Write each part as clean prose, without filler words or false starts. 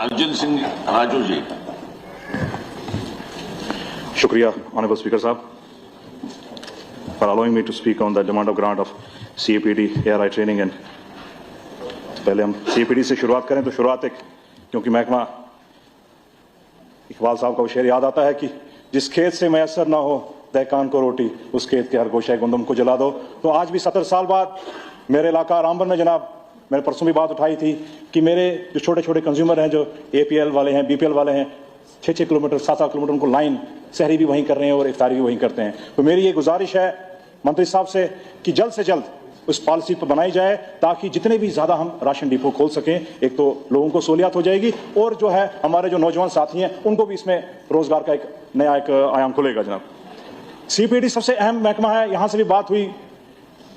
Arjun Singh Raju ji. Shukriya, Honorable Speaker Sahab, for allowing me to speak on the demand of grant of CAPD ARI training. And पहले हम CAPD से शुरुआत करें तो शुरुआत एक, क्योंकि महकमा इकबाल साहब का वो शेर याद आता है कि जिस खेत से मैसर ना हो दहकान को रोटी, उस खेत के हर गोशे गुंदम को जला दो। तो आज भी 70 साल बाद मेरे इलाका रामबन में जनाब, मैंने परसों भी बात उठाई थी कि मेरे जो छोटे छोटे कंज्यूमर हैं, जो APL वाले हैं, BPL वाले हैं, 6-6 किलोमीटर 7-7 किलोमीटर उनको लाइन सहरी भी वहीं कर रहे हैं और इफ्तारी भी वहीं करते हैं। तो मेरी ये गुजारिश है मंत्री साहब से कि जल्द से जल्द उस पॉलिसी पर बनाई जाए ताकि जितने भी ज्यादा हम राशन डिपो खोल सकें, एक तो लोगों को सहूलियत हो जाएगी और जो है हमारे जो नौजवान साथी हैं उनको भी इसमें रोजगार का एक नया एक आयाम खुलेगा। जनाब, CAPD सबसे अहम महकमा है। यहां से भी बात हुई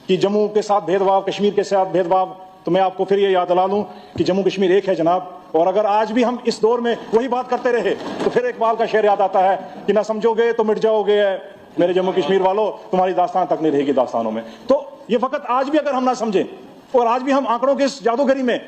कि जम्मू के साथ भेदभाव, कश्मीर के साथ भेदभाव, तो मैं आपको फिर ये याद दिला दूं कि जम्मू कश्मीर एक है जनाब। और अगर आज भी हम इस दौर में वही बात करते रहे तो फिर इकबाल का शेर याद आता है कि ना समझोगे तो मिट जाओगे मेरे जम्मू कश्मीर वालों, तुम्हारी दास्तान तक नहीं रहेगी दास्तानों में। तो ये वक्त आज भी अगर हम ना समझें और आज भी हम आंकड़ों की इस जादूगरी में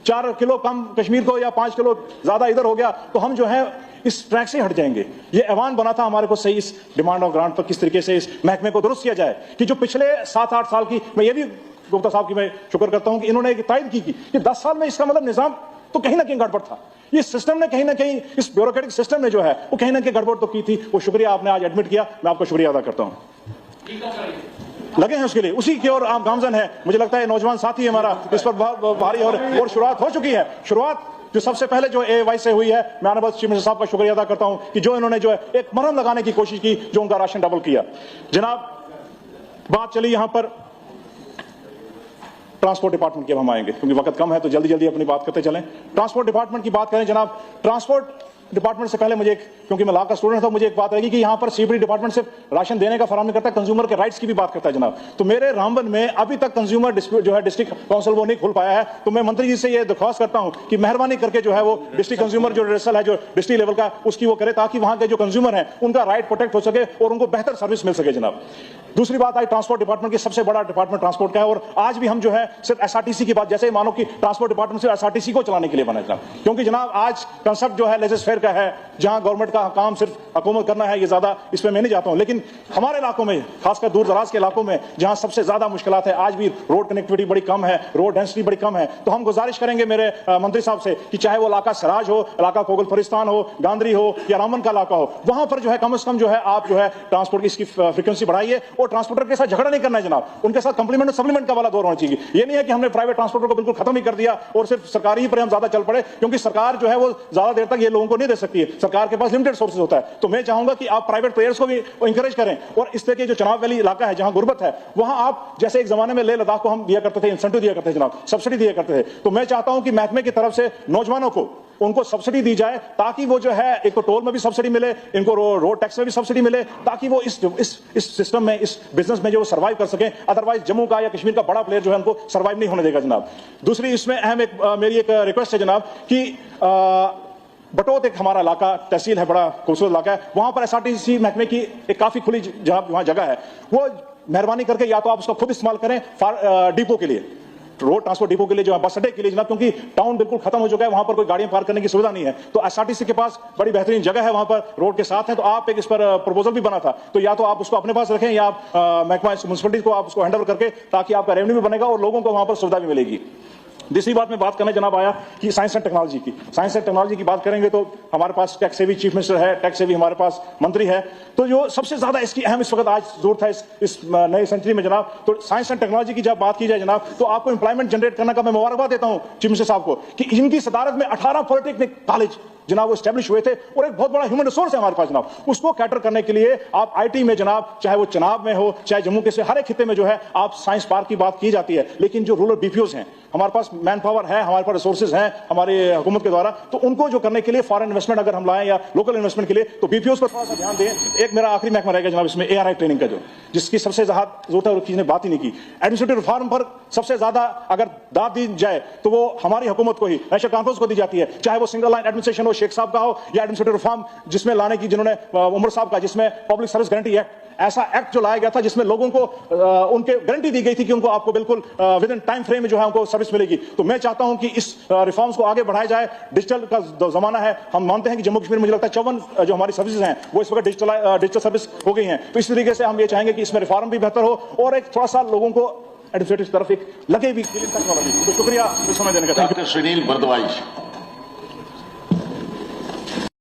4 किलो कम कश्मीर को या 5 किलो ज्यादा इधर हो गया तो हम जो है इस ट्रैक से हट जाएंगे। ये ऐवान बना था हमारे को सही इस डिमांड ऑफ ग्रांट पर किस तरीके से इस महकमे को दुरुस्त किया जाए कि जो पिछले 7-8 साल की, मैं ये भी गुप्ता साहब की मैं शुक्र करता हूं कि इन्होंने एक तायद की कि 10 साल में इसका मतलब निजाम तो कहीं ना कहीं गड़बड़ था। ये सिस्टम ने कहीं ना कहीं, इस ब्यूरोक्रेटिक सिस्टम ने जो है वो कहीं ना कहीं गड़बड़ तो की थी। वो शुक्रिया आपने आज एडमिट किया, मैं आपका शुक्रिया अदा करता हूं। लगे हैं उसके लिए, उसी की ओर आप गामजन है। मुझे लगता है नौजवान साथी हमारा इस पर भारी और शुरुआत हो चुकी है। शुरुआत जो सबसे पहले जो AY से हुई है, मैं ऑनरेबल चीफ मिनिस्टर साहब का शुक्रिया अदा करता हूं कि जो इन्होंने जो है एक मरहम लगाने की कोशिश की, जो उनका राशन डबल किया। जनाब, बात चली यहां पर ट्रांसपोर्ट डिपार्टमेंट की, अब हम आएंगे क्योंकि वक्त कम है तो जल्दी जल्दी अपनी बात करते चलें। ट्रांसपोर्ट डिपार्टमेंट की बात करें जनाब, ट्रांसपोर्ट डिपार्टमेंट से पहले मुझे क्योंकि मैं लॉ का स्टूडेंट था, मुझे एक बात रहेगी कि यहाँ पर CAPD डिपार्टमेंट सिर्फ राशन देने का फराहम नहीं करता, कंज्यूमर के राइट्स की भी बात करता है जनाब। तो मेरे रामबन में अभी तक कंज्यूमर डिस्प्यूट जो है डिस्ट्रिक्ट काउंसिल वो नहीं खुल पाया है। तो मैं मंत्री जी से ये दरख्वास्त करता हूं कि मेहरबानी करके जो है वो डिस्ट्रिक्ट कंज्यूमर जो रेसल है, जो डिस्ट्रिक्ट लेवल का, उसकी वो करे ताकि वहां के जो कंज्यूमर हैं उनका राइट प्रोटेक्ट हो सके और उनको बेहतर सर्विस मिल सके जनाब। दूसरी बात आई ट्रांसपोर्ट डिपार्टमेंट की, सबसे बड़ा डिपार्टमेंट ट्रांसपोर्ट का है और आज भी हम जो है सिर्फ SRTC की बात, जैसे मानो कि ट्रांसपोर्ट डिपार्टमेंट सिर्फ SRTC को चलाने के लिए बना जनाब, क्योंकि जनाब आज कंसेप्ट जो है लेजर फेयर का है, जहां गवर्नमेंट का काम सिर्फ हुकूमत करना है। ये ज्यादा इसमें मैं नहीं जाता हूं, लेकिन हमारे इलाकों में, खासकर दूर दराज के इलाकों में जहां सबसे ज्यादा मुश्किलात है, आज भी रोड कनेक्टिविटी बड़ी कम है, रोड डेंसिटी बड़ी कम है। तो हम गुजारिश करेंगे मेरे मंत्री साहब से कि चाहे वो इलाका सराज हो, इलाका कोगल फरिस्तान हो, गांधरी हो या रामबन का इलाका हो, वहां पर जो है कम से कम जो है आप जो है ट्रांसपोर्ट की इसकी फ्रीक्वेंसी बढ़ाइए और ट्रांसपोर्टर के साथ झगड़ा नहीं करना है जनाब, उनके साथ कंप्लीमेंट और सप्लीमेंट का वाला दौर होना चाहिए। ये नहीं है कि हमने प्राइवेट ट्रांसपोर्टर को बिल्कुल खत्म ही कर दिया और सिर्फ सरकारी ही पर हम ज्यादा चल पड़े, क्योंकि सरकार जो है वो ज्यादा देर तक ये लोगों को नहीं दे सकती है, सरकार के पास लिमिटेड सोर्सेज होता है। तो मैं चाहूंगा कि आप प्राइवेट प्लेयर्स को भी इंकरेज करें और इस तरह के जो चनाब वैली इलाका है जहां गुर्बत है, वहां आप जैसे एक जमाने में लेह लद्दाख को हम दिया करते थे, इंसेंटिव दिया करते थे जनाब, सब्सिडी दिया करते थे। तो मैं चाहता हूं कि महकमे की तरफ से नौजवानों को उनको सब्सिडी दी जाए ताकि वो जो है एक तो टोल में भी सब्सिडी मिले, इनको रोड टैक्स में भी सब्सिडी मिले, ताकि वो इस सिस्टम में, इस बिजनेस में जो सर्वाइव कर सके। अदरवाइज जम्मू का या कश्मीर का बड़ा प्लेयर जो है उनको सर्वाइव नहीं होने देगा जनाब। दूसरी इसमें अहम एक मेरी एक रिक्वेस्ट है जनाब कि बटोत एक हमारा इलाका तहसील है, बड़ा खूबसूरत इलाका है, वहां पर SRTC महकमे की एक काफी खुली जहां वहां जगह है, वो मेहरबानी करके या तो आप उसका खुद इस्तेमाल करें डिपो के लिए, रोड ट्रांसपोर्ट डिपो के लिए, जो है बस अड्डे के लिए जनाब, क्योंकि टाउन बिल्कुल खत्म हो चुका है, वहां पर कोई गाड़ियां पार्क करने की सुविधा नहीं है। तो SRTC के पास बड़ी बेहतरीन जगह है, वहां पर रोड के साथ है। तो आप एक इस पर प्रपोजल भी बना था, तो या तो आप उसको अपने पास रखें या आप महकमा म्युनिसिपलिटी को आप उसको हैंड ओवर करके, ताकि आपका रेवेन्यू भी बनेगा और लोगों को वहां पर सुविधा भी मिलेगी। दूसरी बात में बात करने जनाब आया कि साइंस एंड टेक्नोलॉजी की, साइंस एंड टेक्नोलॉजी की बात करेंगे तो हमारे पास टैक्स सेवी चीफ मिनिस्टर है, टैक्स सेवी हमारे पास मंत्री है। तो जो सबसे ज्यादा इसकी अहम इस वक्त आज जरूरत है इस नई सेंचुरी में जनाब, तो साइंस एंड टेक्नोलॉजी की जब बात की जाए जनाब, तो आपको एम्प्लॉयमेंट जनरेट करने का मैं मुबारकबाद देता हूं चीफ मिनिस्टर साहब को कि इनकी सदारत में 18 पॉलिटेक्निक कॉलेज जनाब वो स्टैब्लिश हुए थे और एक बहुत बड़ा ह्यूमन रिसोर्स है हमारे पास जनाब, उसको कैटर करने के लिए आप IT में जनाब, चाहे वो चनाब में हो, चाहे जम्मू के से हर एक खिते में जो है आप साइंस पार्क की बात की जाती है, लेकिन जो रूरल BPOs हैं, हमारे पास मैन पावर है, हमारे पास रिसोर्सेज हैं हमारी हुकूमत के द्वारा, तो उनको जो करने के लिए फॉरेन इन्वेस्टमेंट अगर हम लाएं या लोकल इन्वेस्टमेंट के लिए, तो BPOs पर थोड़ा सा ध्यान दें। एक मेरा आखिरी महकमा रहेगा जनाब इसमें ARI ट्रेनिंग का, जो जिसकी सबसे ज्यादा जरूरत है और किसी ने बात ही नहीं की। एडमिनिस्ट्रेटिव रिफॉर्म पर सबसे ज्यादा अगर दाद दी जाए तो वो हमारी हुकूमत को ही, नेशनल कॉन्फ्रेंस को दी जाती है, चाहे वो सिंगल लाइन एडमिनिस्ट्रेशन हो शेख साहब का हो, या एडमिनिस्ट्रेटिव रिफॉर्म जिसमें लाने की जिन्होंने उमर साहब का, जिसमें पब्लिक सर्विस गारंटी एक्ट ऐसा एक्ट जो लाया गया था जिसमें लोगों को उनके गारंटी दी गई थी कि उनको आपको बिल्कुल विद इन टाइम फ्रेम में जो है उनको सर्विस मिलेगी। तो मैं चाहता हूं कि इस रिफॉर्म्स को आगे बढ़ाया जाए। डिजिटल का जमाना है, हम मानते हैं कि जम्मू कश्मीर में मुझे लगता है 54 जो हमारी सर्विसेज हैं वो इस वक्त डिजिटल सर्विस हो गई हैं। तो इस तरीके से हम ये चाहेंगे कि इसमें रिफॉर्म भी बेहतर हो और एक थोड़ा सा लोगों को एडमिनिस्ट्रेटिव तरफ एक लगे भी टेक्नोलॉजी। तो शुक्रिया समय देने का। डॉक्टर सुनील भारद्वाज।